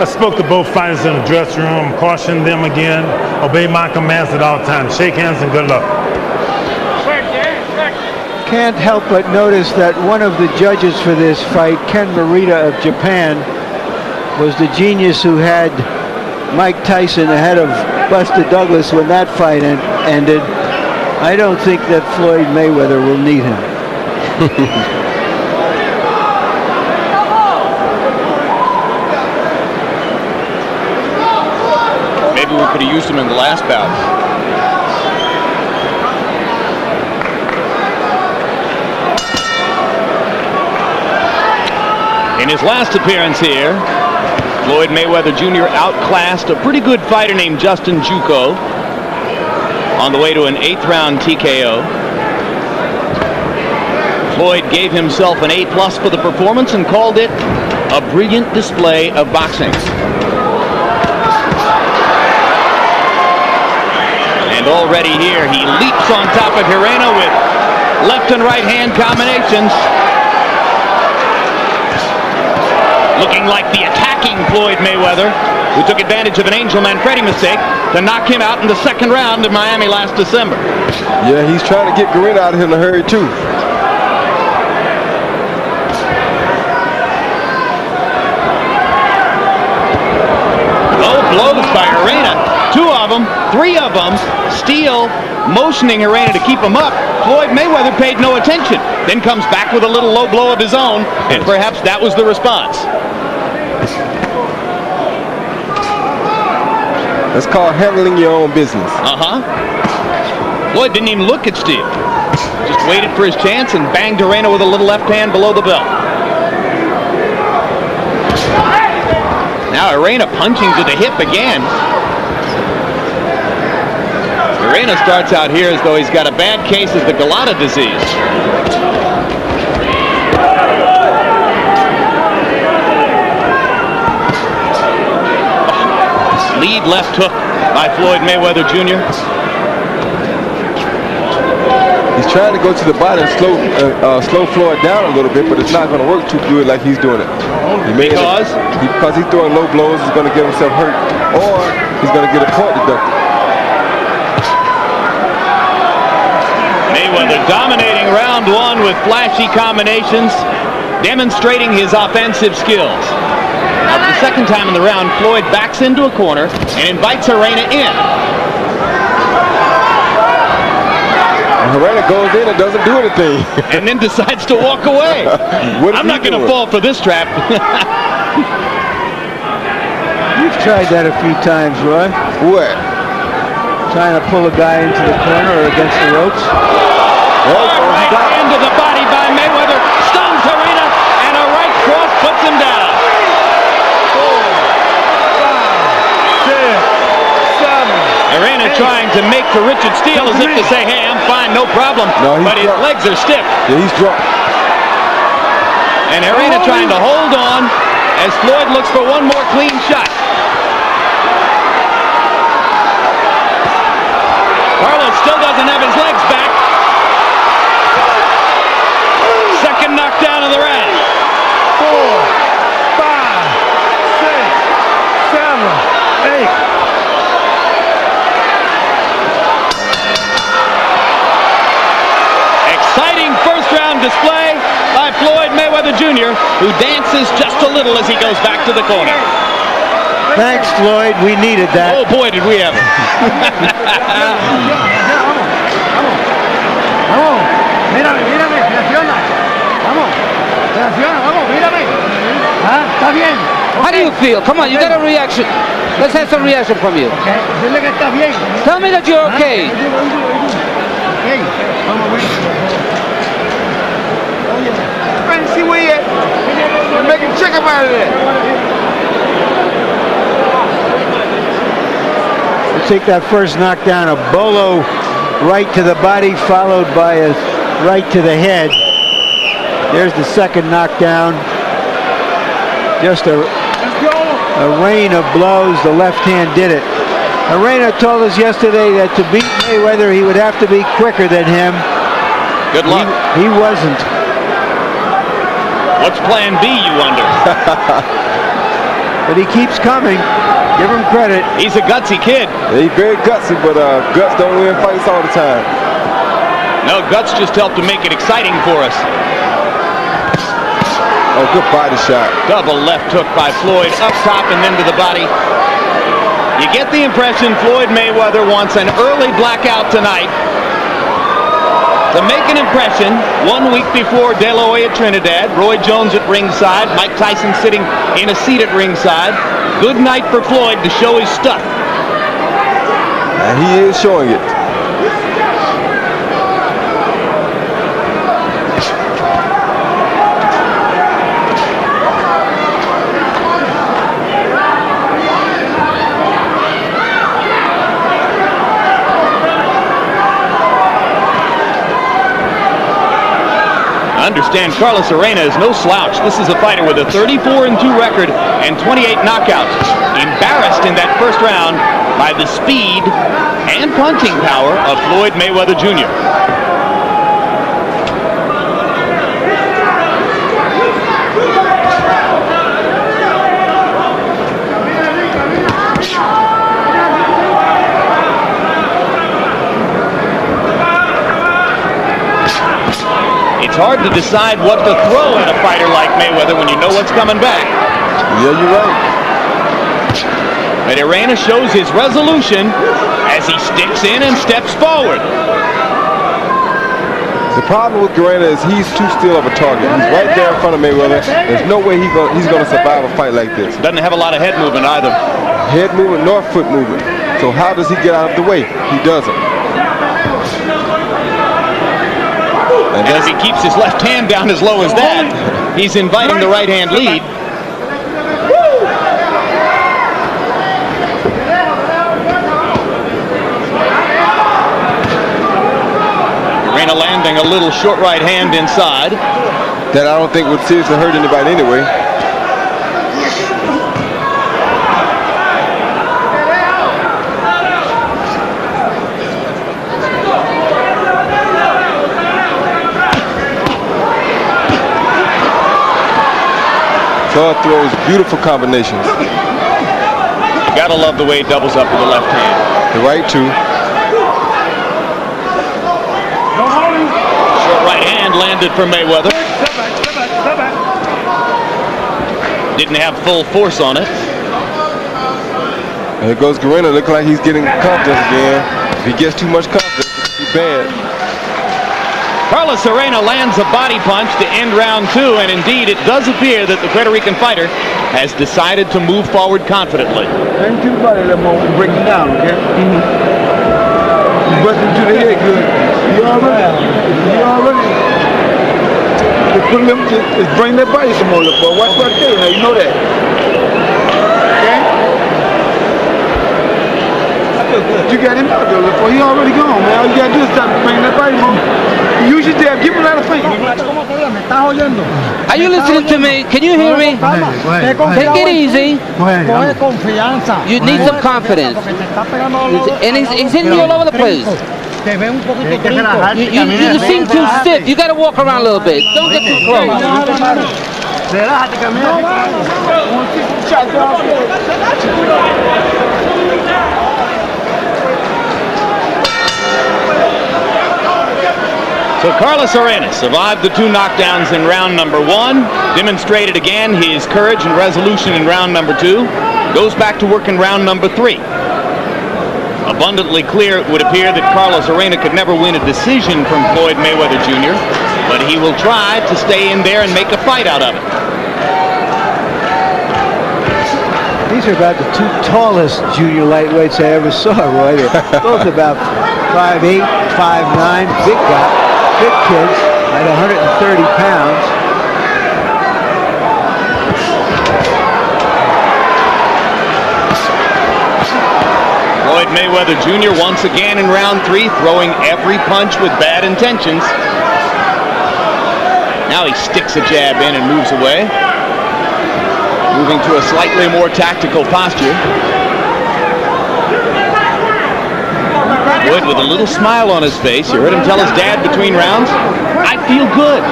I spoke to both fighters in the dressing room, cautioned them again, obey my commands at all times. Shake hands and good luck. Can't help but notice that one of the judges for this fight, Ken Morita of Japan, was the genius who had Mike Tyson ahead of Buster Douglas when that fight ended. I don't think that Floyd Mayweather will need him. Maybe we could have used him in the last bout. In his last appearance here, Floyd Mayweather Jr. outclassed a pretty good fighter named Justin Juuko on the way to an 8th round TKO. Floyd gave himself an A+ for the performance and called it a brilliant display of boxing. And already here he leaps on top of Gerena with left and right hand combinations. Looking like the attacking Floyd Mayweather, who took advantage of an Angel Manfredy mistake to knock him out in the 2nd round in Miami last December. Yeah, he's trying to get Gerena out of here in a hurry too. Low blows by Gerena. 2 of them, 3 of them. Steele motioning Gerena to keep him up. Floyd Mayweather paid no attention. Then comes back with a little low blow of his own, and perhaps that was the response. That's called handling your own business. Floyd didn't even look at Steele. Just waited for his chance and banged Gerena with a little left hand below the belt. Now Gerena punching to the hip again. Gerena starts out here as though he's got a bad case of the Galata disease. Lead left hook by Floyd Mayweather Jr. He's trying to go to the body and slow Floyd down a little bit, but it's not going to work too good like he's doing it. Because he's throwing low blows, he's going to get himself hurt, or he's going to get a point deducted. Mayweather dominating round 1 with flashy combinations, demonstrating his offensive skills. Now, for the 2nd time in the round, Floyd backs into a corner and invites Gerena in. Gerena goes in and doesn't do anything. And then decides to walk away. I'm not going to fall for this trap. You've tried that a few times, Roy. What? Trying to pull a guy into the corner or against the ropes. Right into the body by Mayweather. Stuns Gerena, and a right cross puts him down. 4, 5, 6, 7. Gerena trying to make for Richard Steele as if to say, hey, I'm fine, no problem. No, but his legs are stiff. Yeah, he's drunk. And Gerena trying to hold on as Floyd looks for one more clean shot. Carlos still doesn't have his legs back. Second knockdown of the round. 4, 5, 6, 7, 8. Exciting first round display by Floyd Mayweather Jr., who dances just a little as he goes back to the corner. Thanks, Floyd. We needed that. Oh boy, did we ever. How do you feel? Come on, you got a reaction. Let's have some reaction from you. Tell me that you're okay. See where you at? You're making chicken out of that. We'll take that first knockdown, a bolo right to the body, followed by a right to the head. There's the second knockdown. Just a rain of blows. The left hand did it. Gerena told us yesterday that to beat Mayweather, he would have to be quicker than him. Good luck. He wasn't. What's plan B, you wonder? but he keeps coming. Give him credit. He's a gutsy kid. Yeah, he's very gutsy, but guts don't win fights all the time. No, guts just help to make it exciting for us. Oh, good body shot. Double left hook by Floyd, up top and then to the body. You get the impression Floyd Mayweather wants an early blackout tonight to make an impression. 1 week before De La Hoya at Trinidad, Roy Jones at ringside, Mike Tyson sitting in a seat at ringside. Good night for Floyd to show his stuff. And he is showing it. Understand, Carlos Gerena is no slouch. This is a fighter with a 34-2 record and 28 knockouts. Embarrassed in that first round by the speed and punching power of Floyd Mayweather Jr. It's hard to decide what to throw at a fighter like Mayweather when you know what's coming back. Yeah, you're right. But Gerena shows his resolution as he sticks in and steps forward. The problem with Gerena is he's too still of a target. He's right there in front of Mayweather. There's no way he's going to survive a fight like this. Doesn't have a lot of head movement either. Head movement nor foot movement. So how does he get out of the way? He doesn't. And as he keeps his left hand down as low as that, he's inviting the right hand lead. Gerena landing a little short right hand inside. That I don't think would seriously hurt anybody anyway. Floyd throws beautiful combinations. You gotta love the way he doubles up with the left hand. The right too. Short right hand landed for Mayweather. Didn't have full force on it. There goes Gerena, looking like he's getting confidence again. If he gets too much confidence, it could be bad. Carlos Gerena lands a body punch to end round 2, and indeed it does appear that the Puerto Rican fighter has decided to move forward confidently. Bring to the body a little more and break it down, okay? Bust him to the head good. You already. Just bring that body some more, look, boy. Watch what I tell you, now you know that. Okay? You got him out there, look, boy. He already gone, man. All you gotta do is stop bringing that body from him. Use your jab, give him another finger. Are you listening to me? Can you hear me? Take it easy. You need some confidence. And he's hitting you all over the place. You seem too stiff. You got to walk around a little bit. Don't get too close. So Carlos Gerena survived the 2 knockdowns in round number 1, demonstrated again his courage and resolution in round number 2, goes back to work in round number 3. Abundantly clear, it would appear that Carlos Gerena could never win a decision from Floyd Mayweather Jr., but he will try to stay in there and make a fight out of it. These are about the 2 tallest junior lightweights I ever saw, Roy. They're both about 5'8", 5'9", big kids at 130 pounds. Floyd Mayweather Jr. once again in round 3, throwing every punch with bad intentions. Now he sticks a jab in and moves away, moving to a slightly more tactical posture. Wood with a little smile on his face. You heard him tell his dad between rounds, "I feel good."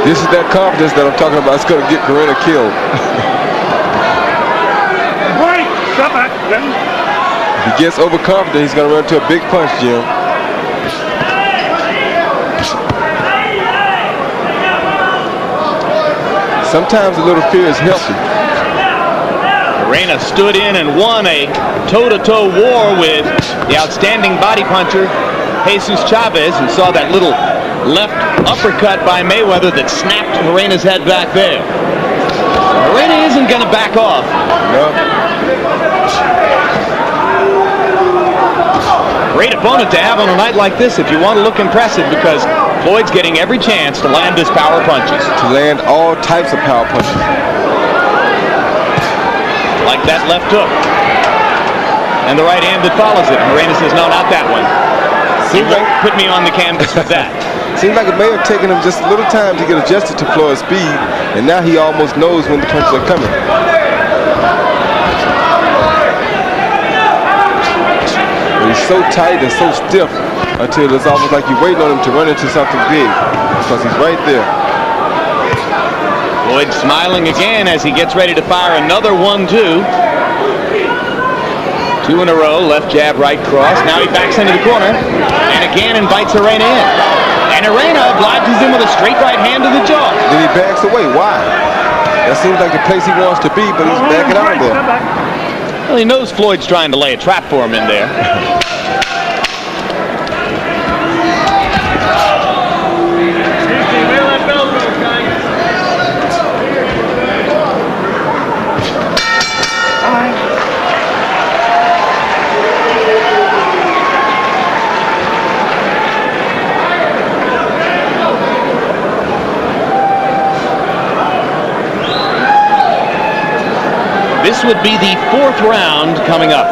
This is that confidence that I'm talking about. It's going to get Gerena killed. Wait, stop back. If he gets overconfident, he's going to run into a big punch, Jim. Sometimes a little fear is healthy. Gerena stood in and won a toe-to-toe war with the outstanding body puncher, Jesus Chavez, and saw that little left uppercut by Mayweather that snapped Gerena's head back there. Gerena isn't going to back off. No. Great opponent to have on a night like this if you want to look impressive, because Floyd's getting every chance to land his power punches. To land all types of power punches. Like that left hook. And the right hand that follows it. Gerena says, no, not that one. You won't put me on the canvas with that. Seems like it may have taken him just a little time to get adjusted to Floyd's speed, and now he almost knows when the punches are coming. But he's so tight and so stiff until it's almost like you're waiting on him to run into something big, because he's right there. Floyd smiling again as he gets ready to fire another 1-2. 2 in a row, left jab, right cross. Now he backs into the corner and again invites Gerena in. And Gerena obliges him with a straight right hand to the jaw. Then he backs away. Why? That seems like the place he wants to be, but he's backing out of there. Well, he knows Floyd's trying to lay a trap for him in there. This would be the 4th round coming up.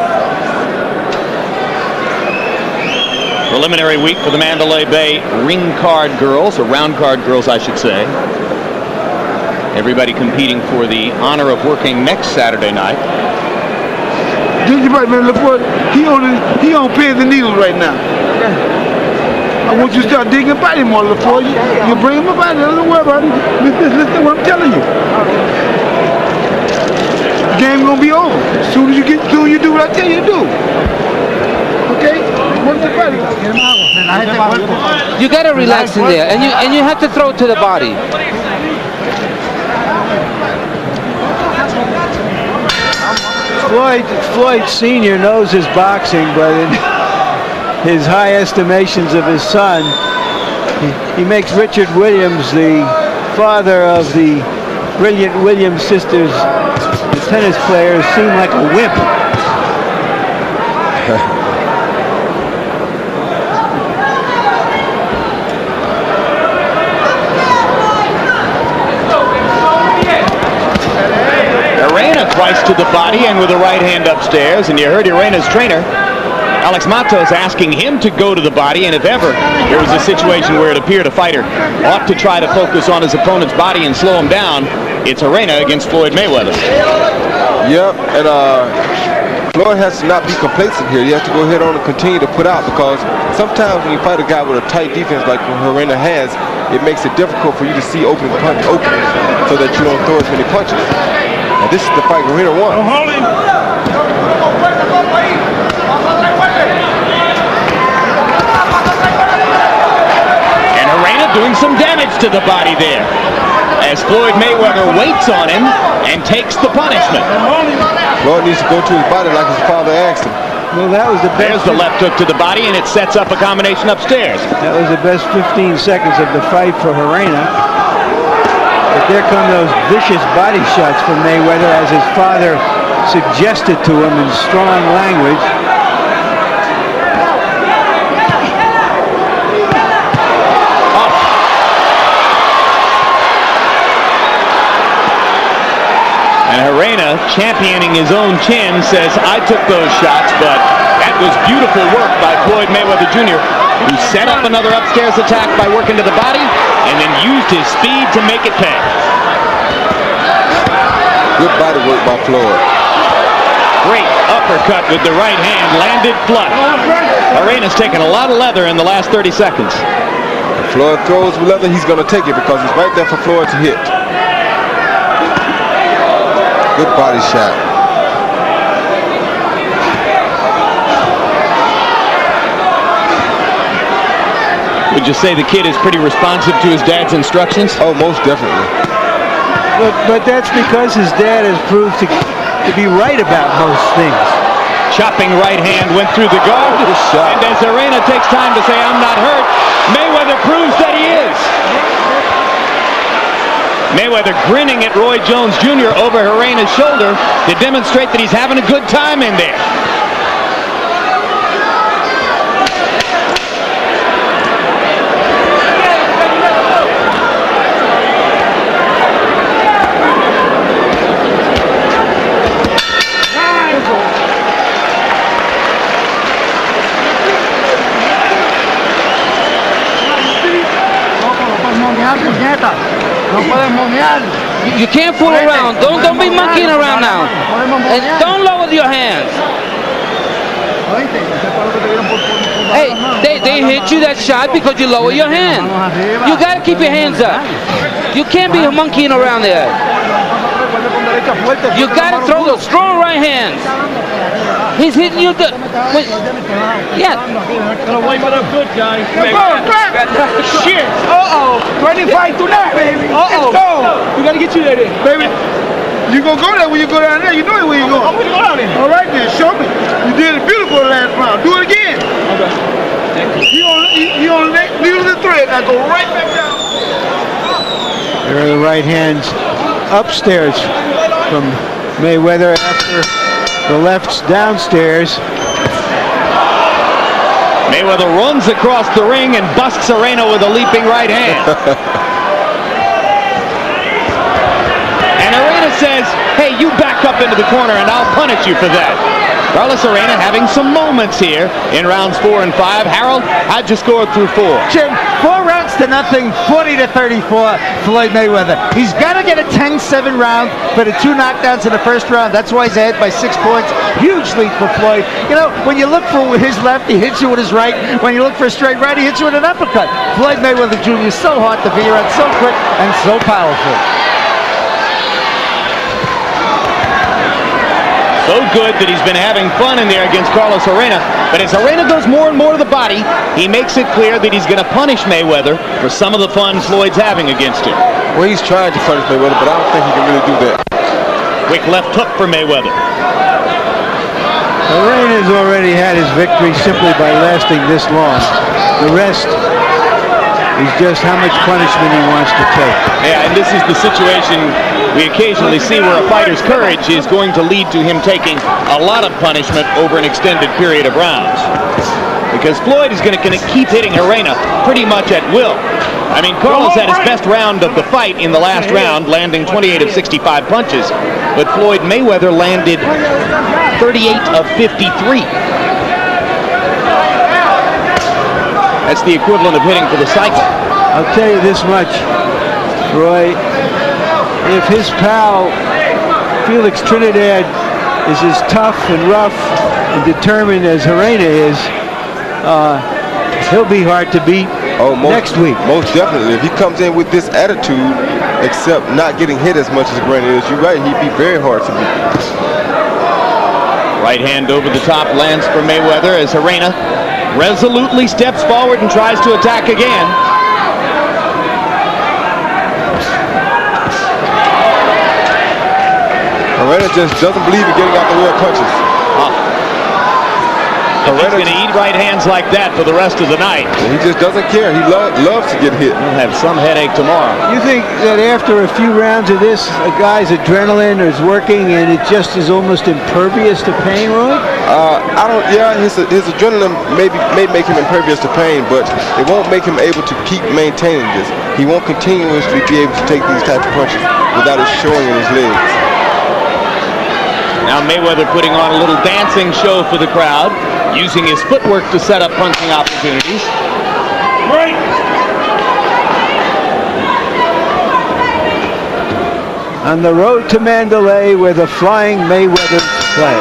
Preliminary week for the Mandalay Bay ring card girls, or round card girls, I should say. Everybody competing for the honor of working next Saturday night. Just right, man. Look what he on pins and needles right now. I want you to start digging about him more, LaFleur. You bring him about it. Don't worry about it. Listen to what I'm telling you. Game gonna be over. As soon as you do what I tell you to do. Okay? Work the body. You gotta relax in there, and you have to throw to the body. Floyd Sr. knows his boxing, but in his high estimations of his son, he makes Richard Williams, the father of the brilliant Williams sisters, the tennis players, seem like a wimp. Gerena twice to the body and with a right hand upstairs, and you heard Gerena's trainer Alex Matos asking him to go to the body, and if ever there was a situation where it appeared a fighter ought to try to focus on his opponent's body and slow him down, it's Gerena against Floyd Mayweather. Yep, and Floyd has to not be complacent here. He has to go ahead on and continue to put out, because sometimes when you fight a guy with a tight defense like Gerena has, it makes it difficult for you to see openings so that you don't throw as many punches. And this is the fight Gerena won. And Gerena doing some damage to the body there, as Floyd Mayweather waits on him and takes the punishment. Floyd needs to go to his body like his father asked him. Well, that was the best. There's the left hook to the body, and it sets up a combination upstairs. That was the best 15 seconds of the fight for Gerena. But there come those vicious body shots from Mayweather, as his father suggested to him in strong language. And Gerena, championing his own chin, says, I took those shots, but that was beautiful work by Floyd Mayweather Jr., who set up another upstairs attack by working to the body and then used his speed to make it pay. Good body work by Floyd. Great uppercut with the right hand, landed flush. Gerena's taken a lot of leather in the last 30 seconds. If Floyd throws leather, he's going to take it because it's right there for Floyd to hit. Good body shot. Would you say the kid is pretty responsive to his dad's instructions? Oh, most definitely. But that's because his dad has proved to be right about most things. Chopping right hand went through the guard. And as Gerena takes time to say, I'm not hurt, Mayweather proves that he is. Mayweather grinning at Roy Jones Jr. over Gerena's shoulder to demonstrate that he's having a good time in there. You can't fool around. Don't be monkeying around now. And don't lower your hands. Hey, they hit you that shot because you lower your hand. You got to keep your hands up. You can't be monkeying around there. You got to throw those strong right hands. He's hitting you good. Yeah. Gonna wipe it up good, guys. Shit. Uh-oh. Ready to fight tonight, baby. Uh-oh. Let's go. We gotta get you there, then. Baby, you gonna go there when you go down there. You know where you going. I'm gonna go down there. All right, then. Show me. You did it beautiful last round. Do it again. Okay. You on the needle of the thread. Now go right back down. There are the right hands upstairs from Mayweather after the left's downstairs. Mayweather runs across the ring and busts Gerena with a leaping right hand. And Gerena says, hey, you back up into the corner and I'll punish you for that. Carlos Gerena having some moments here in rounds 4 and 5. Harold, how'd you score through 4? Jim, 4 rounds to nothing, 40-34, Floyd Mayweather. He's got to get a 10-7 round for the 2 knockdowns in the first round. That's why he's ahead by 6 points. Huge lead for Floyd. You know, when you look for his left, he hits you with his right. When you look for a straight right, he hits you with an uppercut. Floyd Mayweather Jr. is so hard to figure out, so quick and so powerful. So good that he's been having fun in there against Carlos Gerena. But as Gerena goes more and more to the body, he makes it clear that he's going to punish Mayweather for some of the fun Floyd's having against him. Well, he's trying to punish Mayweather, but I don't think he can really do that. Quick left hook for Mayweather. Gerena's already had his victory simply by lasting this long. The rest is just how much punishment he wants to take. Yeah, and this is the situation we occasionally see where a fighter's courage is going to lead to him taking a lot of punishment over an extended period of rounds. Because Floyd is going to keep hitting Gerena pretty much at will. I mean, Carlos had his best round of the fight in the last round, landing 28 of 65 punches. But Floyd Mayweather landed 38 of 53. That's the equivalent of hitting for the cycle. I'll tell you this much, Roy. If his pal Felix Trinidad is as tough and rough and determined as Gerena is, he'll be hard to beat next week. Most definitely. If he comes in with this attitude, except not getting hit as much as Gerena is, you're right, he'd be very hard to beat. Right hand over the top lands for Mayweather as Gerena resolutely steps forward and tries to attack again. Gerena just doesn't believe in getting out the way of punches. He's going to eat right hands like that for the rest of the night. He just doesn't care. He loves to get hit. He'll have some headache tomorrow. You think that after a few rounds of this, a guy's adrenaline is working and it just is almost impervious to pain, Roy? I don't. Yeah, his adrenaline may make him impervious to pain, but it won't make him able to keep maintaining this. He won't continuously be able to take these types of punches without it showing in his legs. Now Mayweather putting on a little dancing show for the crowd, using his footwork to set up punching opportunities. Right. On the road to Mandalay where the Flying Mayweathers play.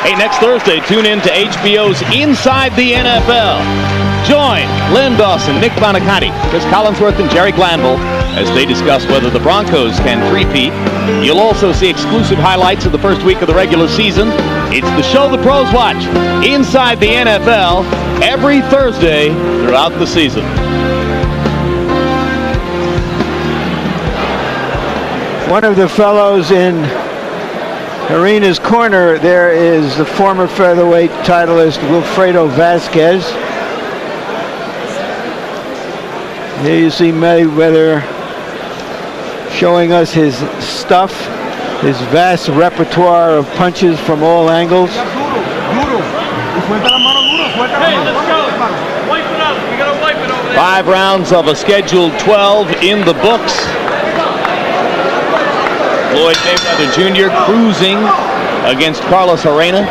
Hey, next Thursday, tune in to HBO's Inside the NFL. Join Lynn Dawson, Nick Bonaconti, Chris Collinsworth, and Jerry Glanville as they discuss whether the Broncos can three-peat. You'll also see exclusive highlights of the first week of the regular season. It's the show the pros watch inside the NFL every Thursday throughout the season. One of the fellows in Gerena's corner there is the former featherweight titleist Wilfredo Vasquez. Here you see Mayweather showing us his stuff, his vast repertoire of punches from all angles. Hey, let's go. Wipe it up. We gotta wipe it over there. 5 rounds of a scheduled 12 in the books. Floyd Mayweather Jr. cruising against Carlos Gerena.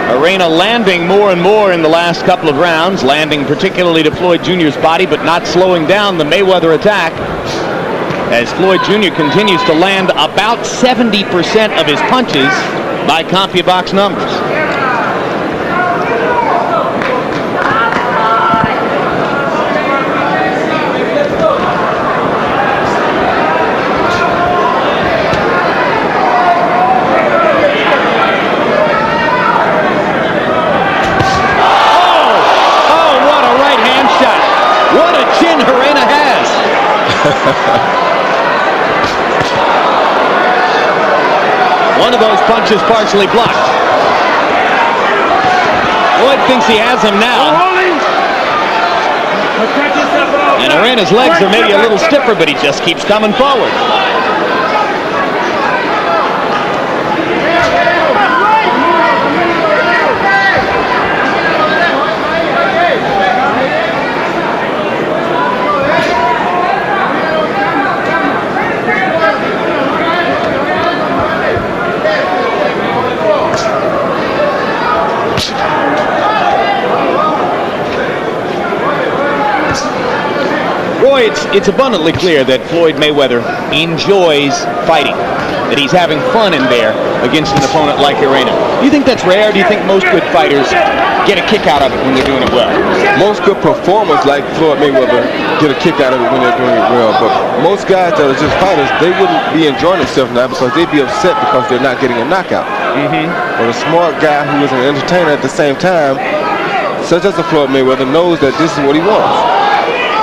Gerena landing more and more in the last couple of rounds, landing particularly to Floyd Jr.'s body, but not slowing down the Mayweather attack, as Floyd Jr. continues to land about 70% of his punches by CompuBox numbers. Gerena has. One of those punches partially blocked. Floyd thinks he has him now. And Gerena's legs are maybe a little stiffer, but he just keeps coming forward. Roy, it's abundantly clear that Floyd Mayweather enjoys fighting, that he's having fun in there against an opponent like Gerena. Do you think that's rare? Do you think most good fighters get a kick out of it when they're doing it well? Most good performers like Floyd Mayweather get a kick out of it when they're doing it well, but most guys that are just fighters, they wouldn't be enjoying themselves now because they'd be upset because they're not getting a knockout. But a smart guy who is an entertainer at the same time, such as a Floyd Mayweather, knows that this is what he wants.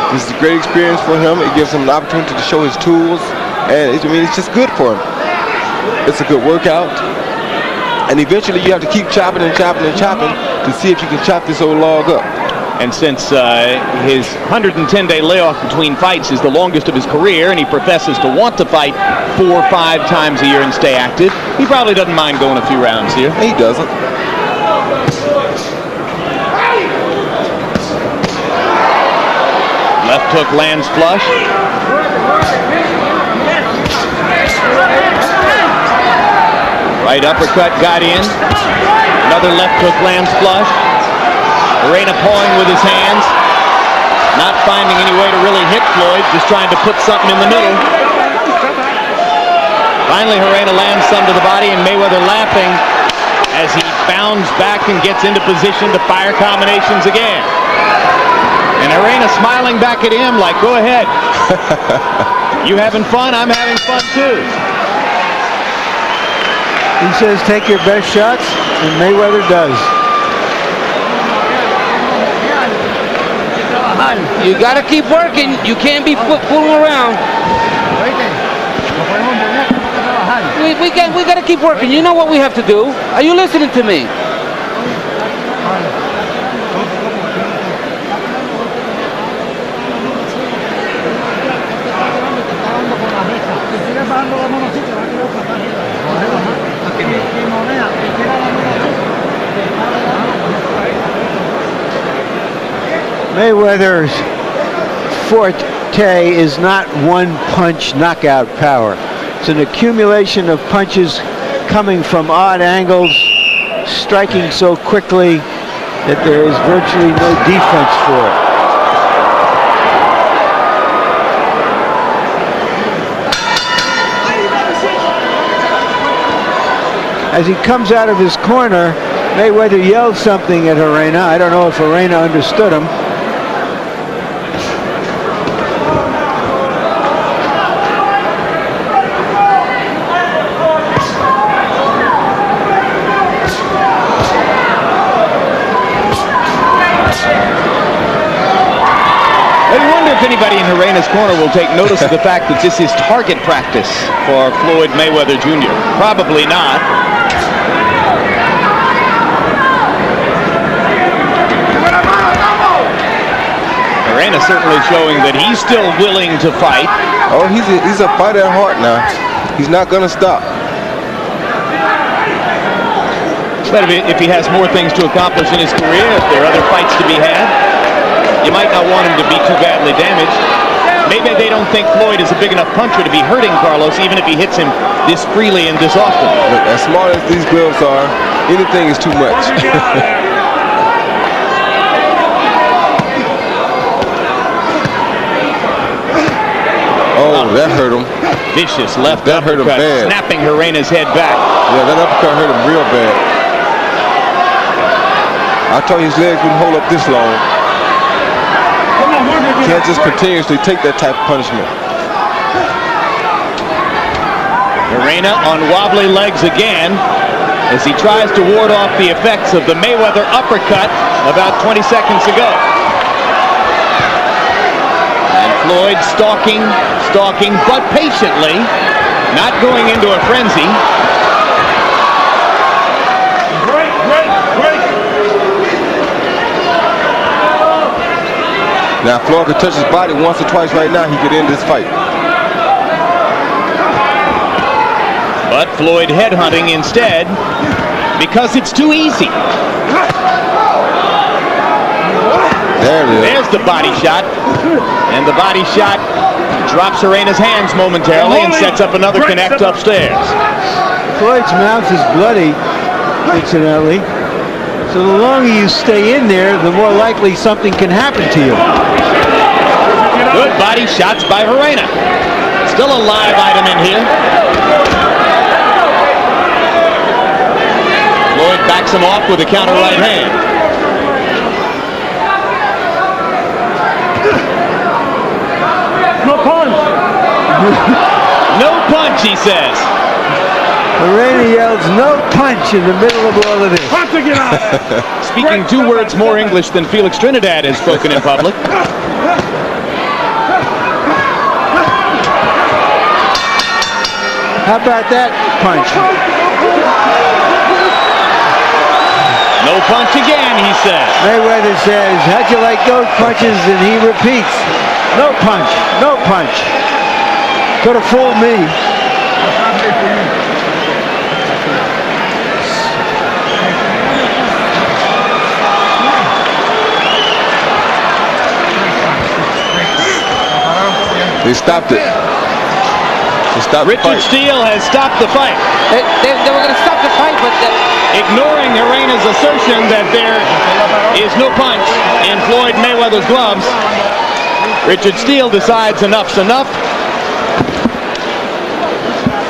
This is a great experience for him. It gives him an opportunity to show his tools, and it's just good for him. It's a good workout, and eventually you have to keep chopping and chopping and chopping to see if you can chop this old log up. And since his 110-day layoff between fights is the longest of his career, and he professes to want to fight 4 or 5 times a year and stay active, he probably doesn't mind going a few rounds here. He doesn't. Left hook lands flush. Right uppercut got in. Another left hook lands flush. Gerena pawing with his hands. Not finding any way to really hit Floyd, just trying to put something in the middle. Finally, Gerena lands some to the body, and Mayweather laughing as he bounds back and gets into position to fire combinations again. And Gerena smiling back at him like, go ahead. You having fun? I'm having fun too. He says take your best shots, and Mayweather does. You got to keep working. You can't be fooling around. We got to keep working. You know what we have to do. Are you listening to me? Mayweather's forte is not one-punch knockout power. It's an accumulation of punches coming from odd angles, striking so quickly that there is virtually no defense for it. As he comes out of his corner, Mayweather yelled something at Gerena. I don't know if Gerena understood him. If anybody in Gerena's corner will take notice of the fact that this is target practice for Floyd Mayweather Jr. Probably not. Gerena certainly showing that he's still willing to fight. Oh, he's a fighter at heart now. He's not going to stop. But if he has more things to accomplish in his career, if there are other fights to be had, you might not want him to be too badly damaged. Maybe they don't think Floyd is a big enough puncher to be hurting Carlos, even if he hits him this freely and this often. Look, as smart as these gloves are, anything is too much. Oh, that hurt him. Vicious left that hurt him bad. Snapping Gerena's head back. Yeah, that uppercut hurt him real bad. I thought his legs wouldn't hold up this long. Can't just continuously take that type of punishment. Gerena on wobbly legs again as he tries to ward off the effects of the Mayweather uppercut about 20 seconds ago. And Floyd stalking, but patiently, not going into a frenzy. Now, if Floyd could touch his body once or twice right now, he could end this fight. But Floyd headhunting instead because it's too easy. There it is. There's the body shot. And the body shot drops Gerena's hands momentarily and sets up another connect upstairs. Floyd's mouth is bloody, incidentally. So the longer you stay in there, the more likely something can happen to you. Good body shots by Gerena. Still a live item in here. Floyd backs him off with a counter right hand. No punch. No punch, he says. Gerena yells, "No punch," in the middle of all of this. Punch again. Speaking 2 words more English than Felix Trinidad has spoken in public. How about that punch? No punch again, he says. Mayweather says, "How'd you like those punches?" And he repeats, "No punch, no punch." Could have fooled me. They stopped it. They stopped Richard the fight. Steele has stopped the fight. They were going to stop the fight, but Ignoring Gerena's assertion that there is no punch in Floyd Mayweather's gloves, Richard Steele decides enough's enough.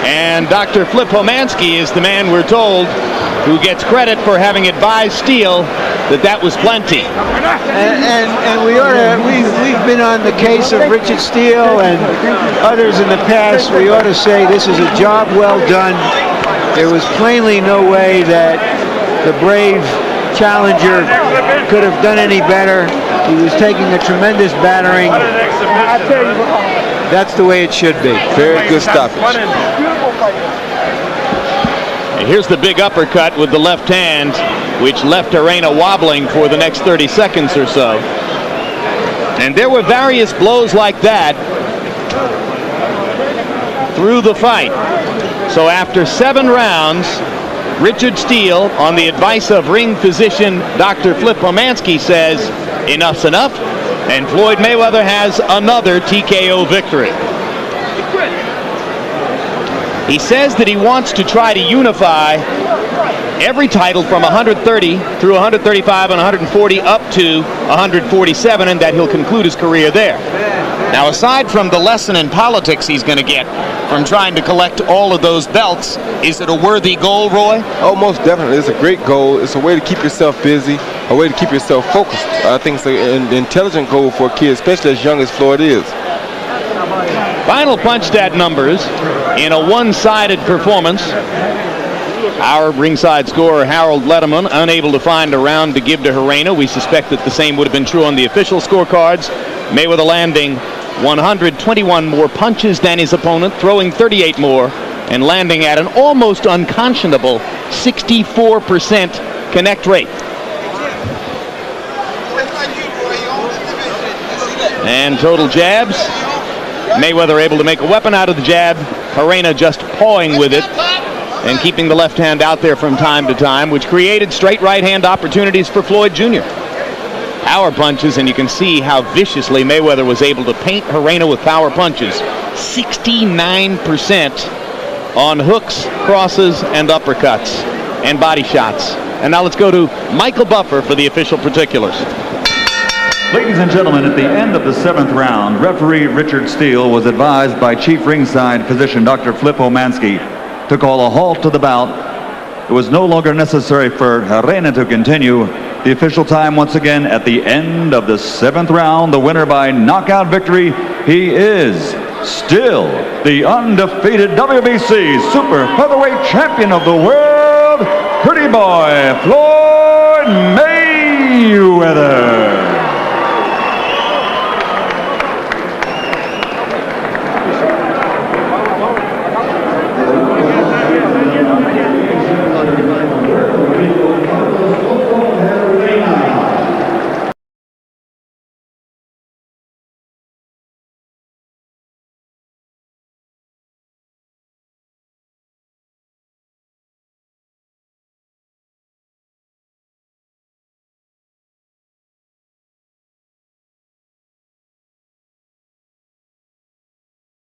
And Dr. Flip Homansky is the man, we're told, who gets credit for having advised Steele that was plenty. And we've been on the case of Richard Steele and others in the past. We ought to say this is a job well done. There was plainly no way that the brave challenger could have done any better. He was taking a tremendous battering. That's the way it should be. Very good stoppage. And here's the big uppercut with the left hand, which left Gerena wobbling for the next 30 seconds or so. And there were various blows like that through the fight. So after 7 rounds, Richard Steele, on the advice of ring physician Dr. Flip Homansky, says enough's enough, and Floyd Mayweather has another TKO victory. He says that he wants to try to unify every title from 130 through 135 and 140 up to 147, and that he'll conclude his career there. Now, aside from the lesson in politics he's going to get from trying to collect all of those belts, is it a worthy goal, Roy? Oh, most definitely. It's a great goal. It's a way to keep yourself busy, a way to keep yourself focused. I think it's an intelligent goal for a kid, especially as young as Floyd is. Final punch stat numbers in a one-sided performance. Our ringside scorer, Harold Letterman, unable to find a round to give to Gerena. We suspect that the same would have been true on the official scorecards. Mayweather landing 121 more punches than his opponent, throwing 38 more, and landing at an almost unconscionable 64% connect rate. And total jabs. Mayweather able to make a weapon out of the jab. Gerena just pawing with it and keeping the left hand out there from time to time, which created straight right hand opportunities for Floyd Jr. Power punches, and you can see how viciously Mayweather was able to paint Gerena with power punches. 69% on hooks, crosses, and uppercuts, and body shots. And now let's go to Michael Buffer for the official particulars. Ladies and gentlemen, at the end of the 7th round, referee Richard Steele was advised by Chief Ringside Physician Dr. Flip Omansky to call a halt to the bout. It was no longer necessary for Gerena to continue. The official time once again at the end of the 7th round, the winner by knockout victory, he is still the undefeated WBC Super Featherweight Champion of the world, Pretty Boy Floyd Mayweather.